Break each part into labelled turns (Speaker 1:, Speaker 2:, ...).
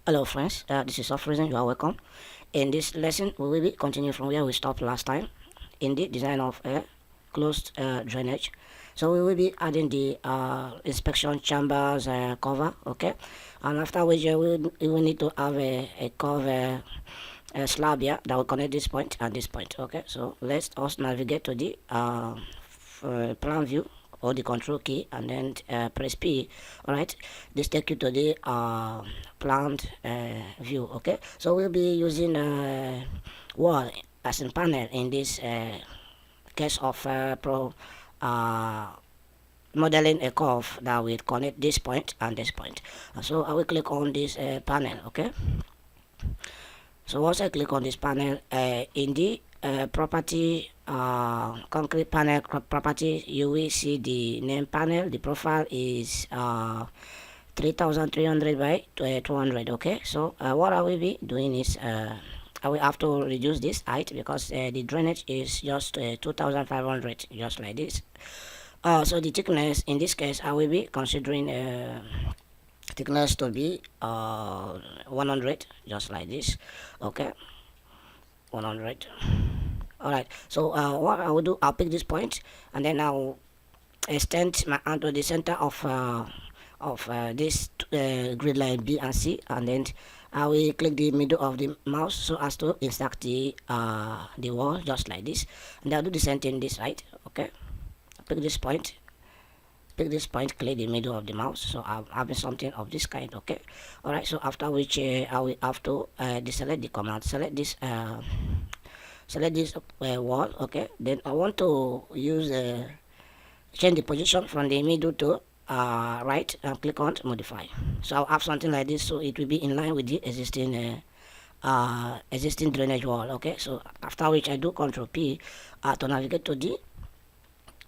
Speaker 1: Hello friends, this is Reason. You are welcome. In this lesson, we will be continuing from where we stopped last time in the design of a closed drainage. So we will be adding the inspection chambers cover, okay? And after which we will need to have a cover slab here that will connect this point and this point, okay? So let's also navigate to the plan view or the control key and then press P. All right, this take you to the plant view. Okay, so we'll be using wall as in panel in this case of modeling a curve that will connect this point and this point. So I will click on this panel. Okay, so once I click on this panel in the property concrete panel property, you will see the name panel. The profile is 3300 by 200. Okay, so what I will be doing is I will have to reduce this height because the drainage is just 2500, just like this. So the thickness in this case I will be considering thickness to be 100, just like this. Okay, 100. All right, so what I will do, I'll pick this point and then I'll extend my hand to the center of this grid line B and C, and then I will click the middle of the mouse so as to insert the wall, just like this, and I'll do the same thing this side. Okay, pick this point, click the middle of the mouse, so I'm having something of this kind. Okay, all right, so after which I will have to deselect the command, select this wall. Okay, then I want to use change the position from the middle to right and click on modify. So I'll have something like this, so it will be in line with the existing drainage wall. Okay, so after which I do Control P to navigate to the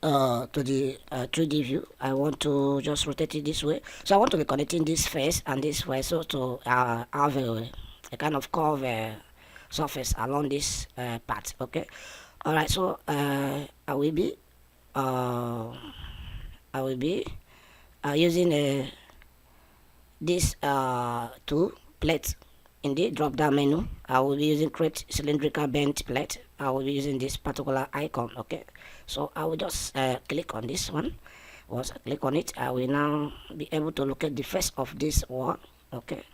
Speaker 1: 3D view. I want to just rotate it this way, so I want to be connecting this face and this way, so to have a kind of curve surface along this part. Okay, all right, so I will be using this two plates in the drop down menu. I will be using create cylindrical bent plate. I will be using this particular icon. Okay, so I will just click on this one. Once I click on it, I will now be able to look at the face of this wall. Okay,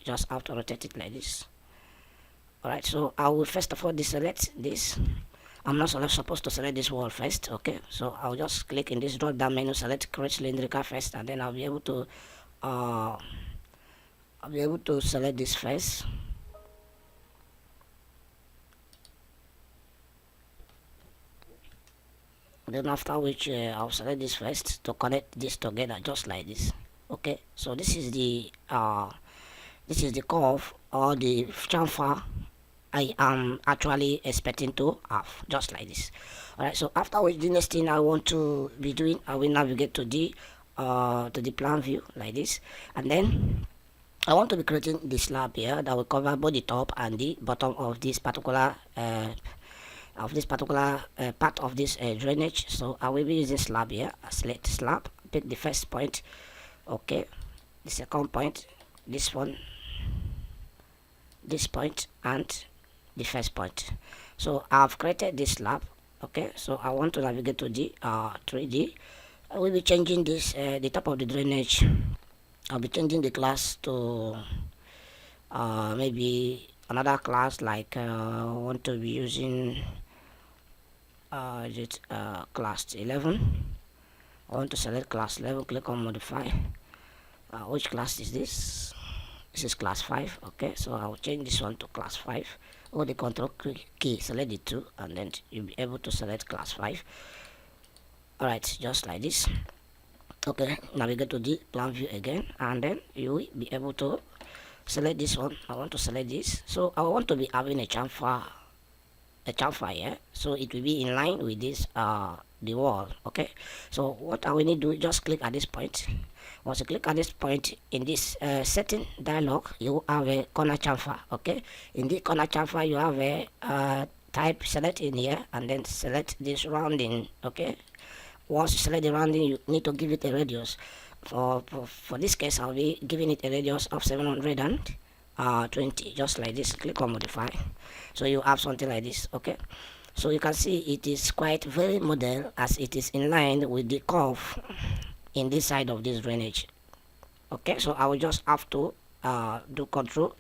Speaker 1: just have to rotate it like this. Alright, so I will first of all deselect this. I'm not supposed to select this wall first. Okay, so I'll just click in this drop down menu, select create cylindrical first, and then I'll be able to select this face. Then after which I'll select this first to connect this together, just like this. Okay, so this is the curve or the chamfer I am actually expecting to have, just like this. Alright, so after which the next thing I want to be doing, I will navigate to the plan view like this, and then I want to be creating the slab here that will cover both the top and the bottom of this particular part of this drainage. So I will be using slab here. Select slab, pick the first point. Okay, the second point, this one, this point, and the first point. So I've created this slab. Okay, so I want to navigate to the 3D. I will be changing this the top of the drainage. I'll be changing the class to maybe another class, like I want to be using class 11. I want to select class 11, click on modify. Which class is this? This is class 5. Okay, so I'll change this one to class 5. Hold the control key, select the 2, and then you'll be able to select class 5. Alright, just like this. Okay, navigate to the plan view again, and then you will be able to select this one. I want to select this, so I want to be having a chamfer here, so it will be in line with this the wall. Okay, so what I will need to do, just click at this point. Once you click at this point in this setting dialog, you have a corner chamfer. Okay, in the corner chamfer you have a type, select in here, and then select this rounding. Okay, once you select the rounding, you need to give it a radius. For this case, I'll be giving it a radius of 700 20, just like this. Click on modify, so you have something like this. Okay, so you can see it is quite very model, as it is in line with the curve in this side of this drainage. Okay, so I will just have to do Control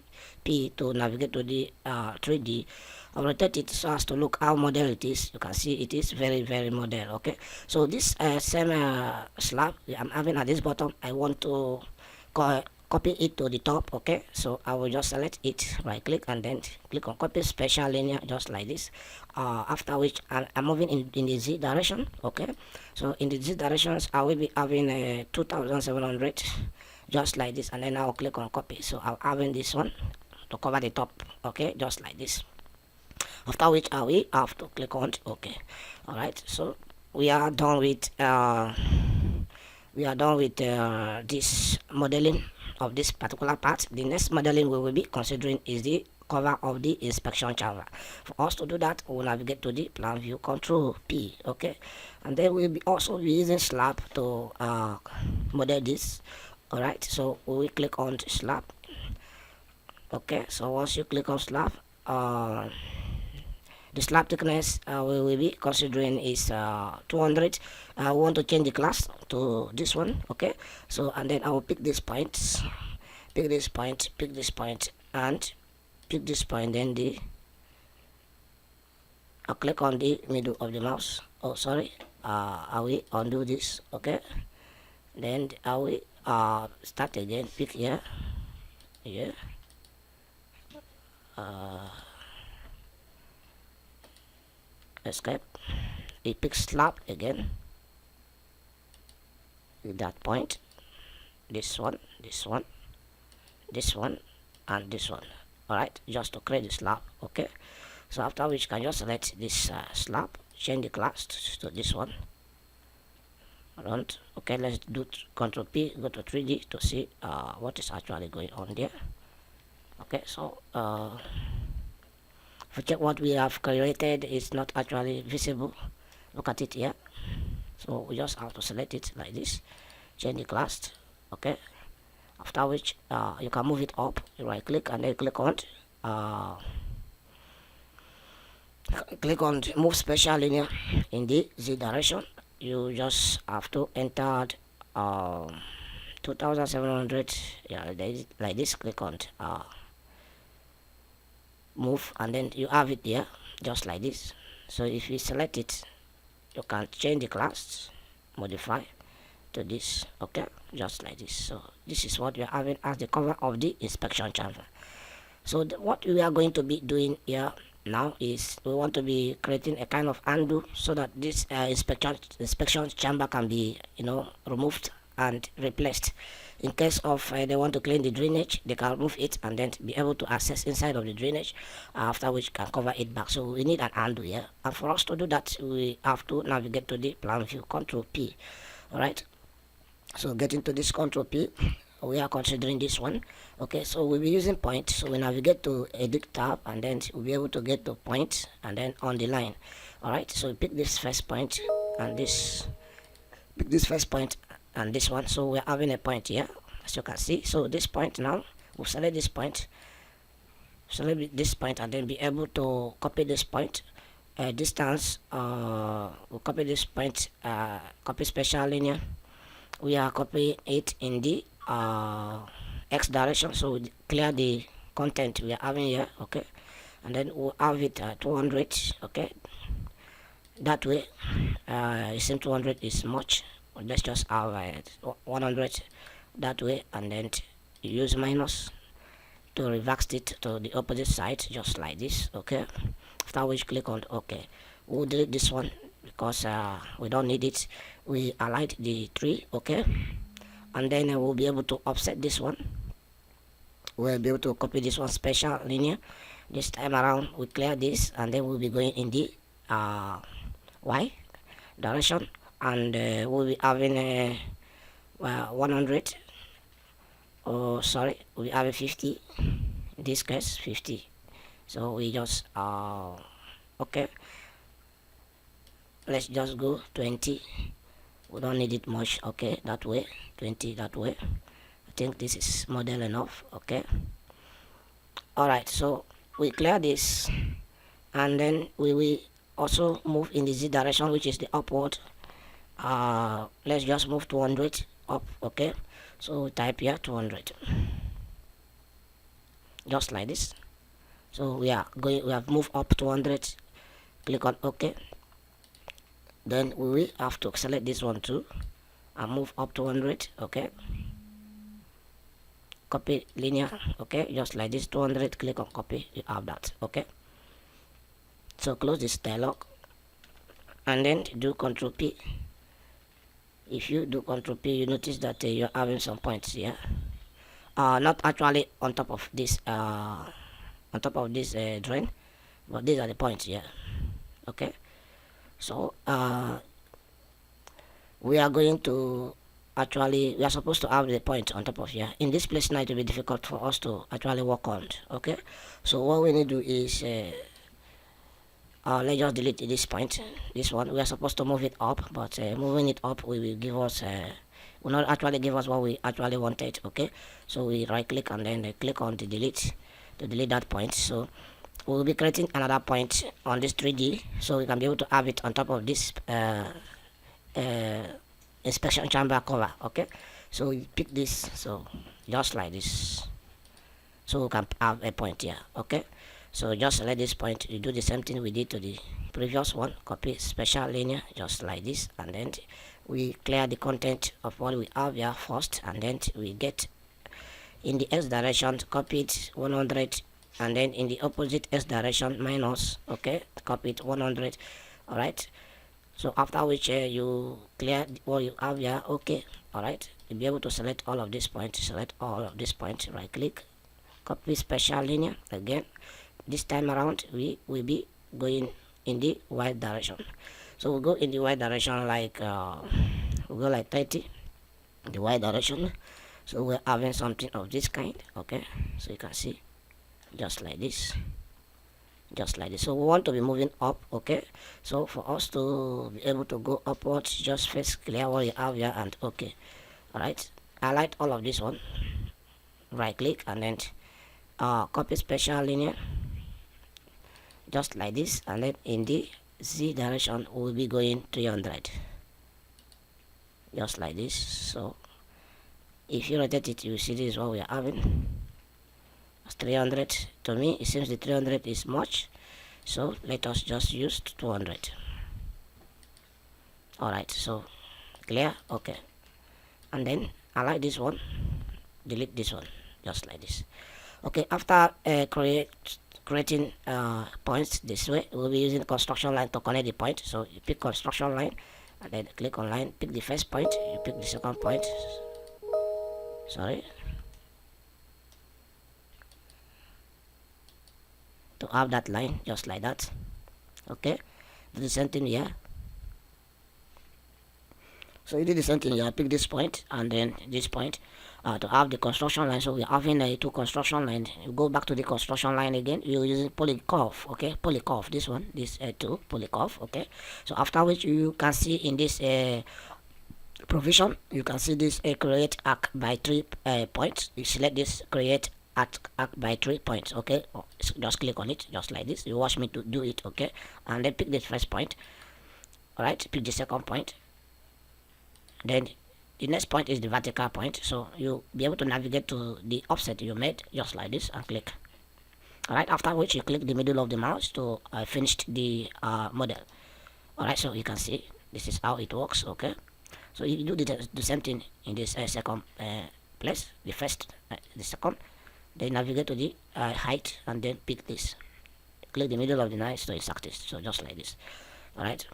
Speaker 1: P to navigate to the 3D. I'll rotate it so as to look how model it is. You can see it is very model. Okay, so this same slab I'm having at this bottom, I want to copy it to the top. Okay, so I will just select it, right click, and then click on copy special linear, just like this. After which I'm moving in the Z direction. Okay, so in the Z directions I will be having 2700, just like this, and then I'll click on copy. So I'll having this one to cover the top. Okay, just like this. After which I will have to click on okay. All right, so we are done with this modeling of this particular part. The next modeling we will be considering is the cover of the inspection chamber. For us to do that, we will navigate to the plan view, Control P. Okay, and then we'll be also using slab to model this. All right, so we will click on slab. Okay, so once you click on slab, the slab thickness we will be considering is 200. I want to change the class to this one. Okay, so and then I will pick this point, pick this point, pick this point, and pick this point. Then I'll click on the middle of the mouse. Oh, sorry, I will undo this. Okay, then I will start again. Pick here, escape. It picks slab again with that point. This one, this one, this one, and this one. All right, just to create the slab. Okay, so after which you can just select this slab, change the class to this one. Around. Okay, let's do Control P, go to 3D to see what is actually going on there. Okay, so check what we have created is not actually visible. Look at it here. So we just have to select it like this, change the class. Okay, after which you can move it up. You right click and then click on move special linear in the Z direction. You just have to enter 2700, yeah, like this. Click on move, and then you have it there, just like this. So if you select it, you can change the class, modify to this. Okay, just like this. So this is what we are having as the cover of the inspection chamber. So what we are going to be doing here now is we want to be creating a kind of undo, so that this inspection chamber can be removed and replaced. In case of they want to clean the drainage, they can remove it and then be able to access inside of the drainage, after which can cover it back. So we need an undo here, and for us to do that, we have to navigate to the plan view, Control P. All right, so get into this Control P. We are considering this one. Okay, so we'll be using point, so we navigate to edit tab, and then we'll be able to get to point and then on the line. All right, so we pick this first point and this, pick this first point and this one. So we're having a point here, as you can see. So this point, now we'll select this point, and then be able to copy this point distance. We'll copy this point, copy special linear. We are copying it in the X direction, so we clear the content we are having here. Okay, and then we'll have it 200. Okay, that way it seems 200 is much. Let's just have 100 that way, and then use minus to reverse it to the opposite side, just like this. Okay, after which click on OK. We'll delete this one because we don't need it. We aligned the tree. Okay, and then we'll be able to offset this one. We'll be able to copy this one special linear. This time around we clear this, and then we'll be going in the Y direction, and we'll be having 100. Oh, sorry, we have a 50. In this case 50. So we just okay, let's just go 20. We don't need it much. Okay, that way, 20 that way. I think this is model enough. Okay, Alright, so we clear this, and then we will also move in the Z direction, which is the upward. Let's just move 200 up. Okay, so type here 200, just like this. So we have moved up 200. Click on OK. Then we will have to select this one too and move up 200. Okay, copy linear. Okay, just like this, 200. Click on copy. You have that. Okay, so close this dialog and then do Control P. If you do Control P, you notice that you're having some points here. Not actually on top of this drain, but these are the points here. Okay, so we are going to we are supposed to have the point on top of here. In this place now, it will be difficult for us to actually work on. Okay, so what we need to do is let's just delete this point. This one, we are supposed to move it up, but moving it up will give us will not actually give us what we actually wanted. Okay, so we right click and then click on the delete to delete that point. So we'll be creating another point on this 3D, so we can be able to have it on top of this inspection chamber cover. Okay, so we pick this, so just like this, so we can have a point here. Okay, so just select this point. You do the same thing we did to the previous one. Copy special linear, just like this, and then we clear the content of what we have here first, and then we get in the X direction, copy it 100, and then in the opposite X direction minus. Okay, copy it 100. All right, so after which you clear what you have here. Okay, all right, you'll be able to select all of these points. Select all of these points, right click, copy special linear again. This time around we will be going in the Y direction, so we'll go in the Y direction like we'll go like 30, the Y direction. So we're having something of this kind. Okay, so you can see, just like this, just like this. So we want to be moving up. Okay, so for us to be able to go upwards, just first clear what you have here and okay. All right, highlight all of this one, right click, and then copy special linear, just like this, and then in the Z direction we'll be going 300, just like this. So if you rotate it, you see this is what we are having. It's 300. To me it seems the 300 is much, so let us just use 200. All right, so clear. Okay, and then I like this one, delete this one, just like this. Okay, after creating points this way, we'll be using construction line to connect the point. So you pick construction line and then click on line, pick the first point, you pick the second point, sorry, to have that line, just like that. Okay, do the same thing here. So you do the same thing here, pick this point and then this point to have the construction line. So we're having two construction lines. You go back to the construction line again, you're using polycurve. Okay, polycurve, this one, this two polycurve. Okay, so after which you can see in this provision, you can see this create arc by 3 points. You select this create arc by 3 points. Okay, just click on it, just like this. You watch me to do it. Okay, and then pick the first point. All right, pick the second point. Then the next point is the vertical point, so you'll be able to navigate to the offset you made, just like this, and click. Alright, after which you click the middle of the mouse to finish the model. Alright, so you can see this is how it works. Okay, so you do the same thing in this second place, the first, the second, then navigate to the height and then pick this, click the middle of the line so it's active, so just like this. Alright,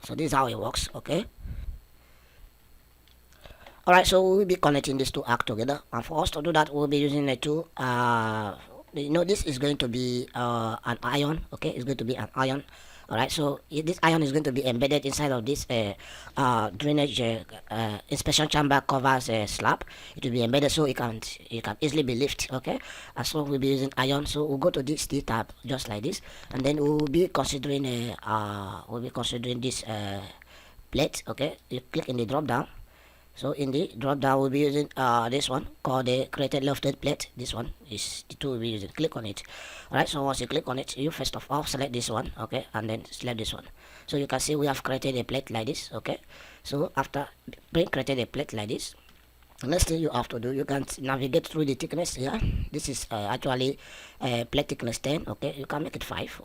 Speaker 1: so this is how it works. Okay, alright, so we'll be connecting these two arcs together, and for us to do that we'll be using a tool. This is going to be an iron. Okay, it's going to be an iron. Alright, so this iron is going to be embedded inside of this drainage inspection chamber covers slab. It will be embedded so it can easily be lifted. Okay, and so we'll be using iron. So we'll go to this D tab, just like this, and then we'll be considering this plate. Okay, you click in the drop down, So in the drop down, we'll be using this one called the created lofted plate. This one is the tool we'll be using. Click on it. Alright, so once you click on it, you first of all select this one, okay, and then select this one. So you can see we have created a plate like this, okay. So after being created a plate like this, next thing you have to do, you can navigate through the thickness here. This is actually plate thickness 10, okay. You can make it 5,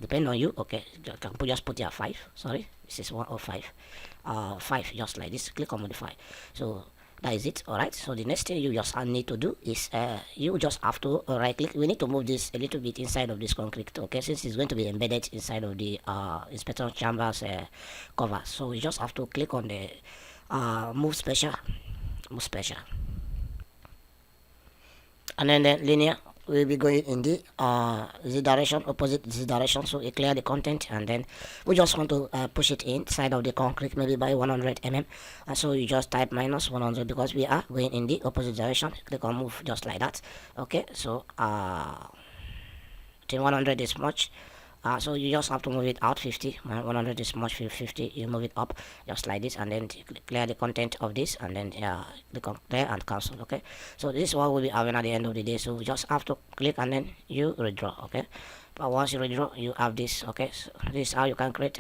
Speaker 1: depending on you, okay. You can just put here 5, sorry, this is 105, 5, just like this. Click on modify. So that is it. All right, so the next thing you just need to do is you just have to right click. We need to move this a little bit inside of this concrete, okay, since it's going to be embedded inside of the inspection chambers cover. So we just have to click on the move special, and then the linear will be going in the z direction, opposite z direction. So we clear the content, and then we just want to push it inside of the concrete, maybe by 100 mm. And so you just type minus 100 because we are going in the opposite direction. Click on move, just like that. Okay, so 100 is much. So you just have to move it out 50. 100 is much, 50. You move it up just like this, and then clear the content of this, and then click on clear and cancel. Okay, so this is what we'll be having at the end of the day. So we just have to click and then you redraw. Okay, but once you redraw, you have this. Okay, so this is how you can create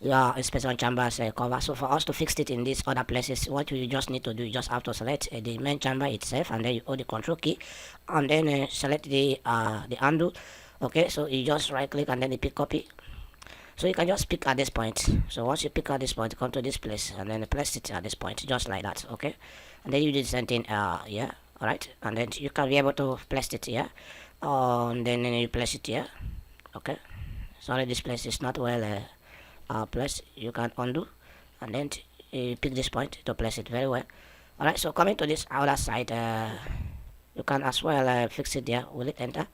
Speaker 1: your inspection chambers cover. So for us to fix it in these other places, what you just need to do, you just have to select the main chamber itself, and then you hold the control key, and then select the undo. Okay, so you just right click and then you pick copy. So you can just pick at this point. So once you pick at this point, come to this place and then place it at this point, just like that. Okay, and then you do the same thing yeah, all right, and then you can be able to place it here, and then you place it here. Okay, sorry, this place is not well placed. You can undo, and then you pick this point to place it very well. All right, so coming to this other side, you can as well fix it there. Will it enter?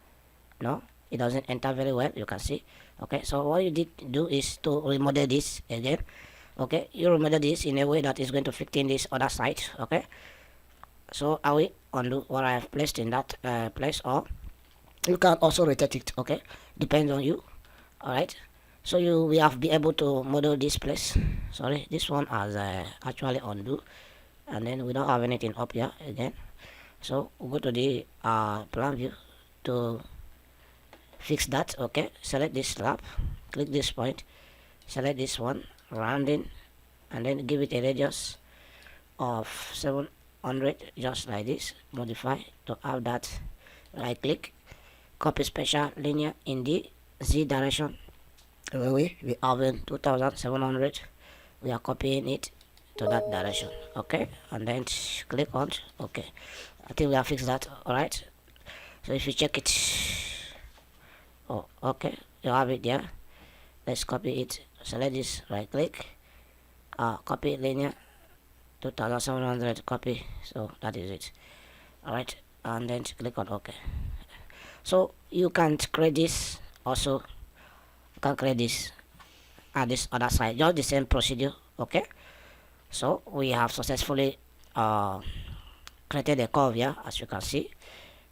Speaker 1: No, it doesn't enter very well, you can see. Okay, so what you did do is to remodel this again. Okay, you remodel this in a way that is going to fit in this other side. Okay, so I will undo what I have placed in that place, or you can also rotate it. Okay, depends on you. All right, so you will have be able to model this place. Sorry, this one has actually undo, and then we don't have anything up here again. So we'll go to the plan view to fix that. Okay, select this slab, click this point, select this one, rounding, and then give it a radius of 700, just like this. Modify to have that. Right click, copy special linear in the z direction. We have in 2700, we are copying it to that direction. Okay, and then click on okay. I think we have fixed that. All right, so if you check it, oh, okay, you have it there. Let's copy it. Select this, right click, copy linear 2700, copy. So that is it. All right, and then click on OK. So you can create this also. You can create this at this other side, just the same procedure. Okay, so we have successfully created a curve here, as you can see.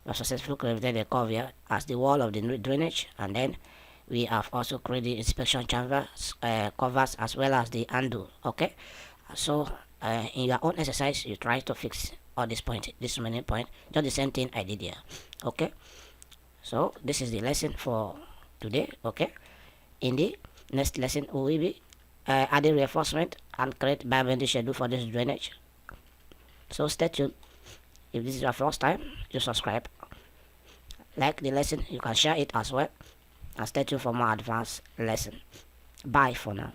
Speaker 1: We have successfully created a curve here as the wall of the drainage, and then we have also created inspection chambers covers as well as the handle. Okay, so in your own exercise, you try to fix all this point, this remaining point, just the same thing I did here. Okay, so this is the lesson for today. Okay, in the next lesson we will be adding reinforcement and create biomedical schedule for this drainage. So stay tuned. If this is your first time, you subscribe, like the lesson, you can share it as well, and stay tuned for more advanced lesson. Bye for now.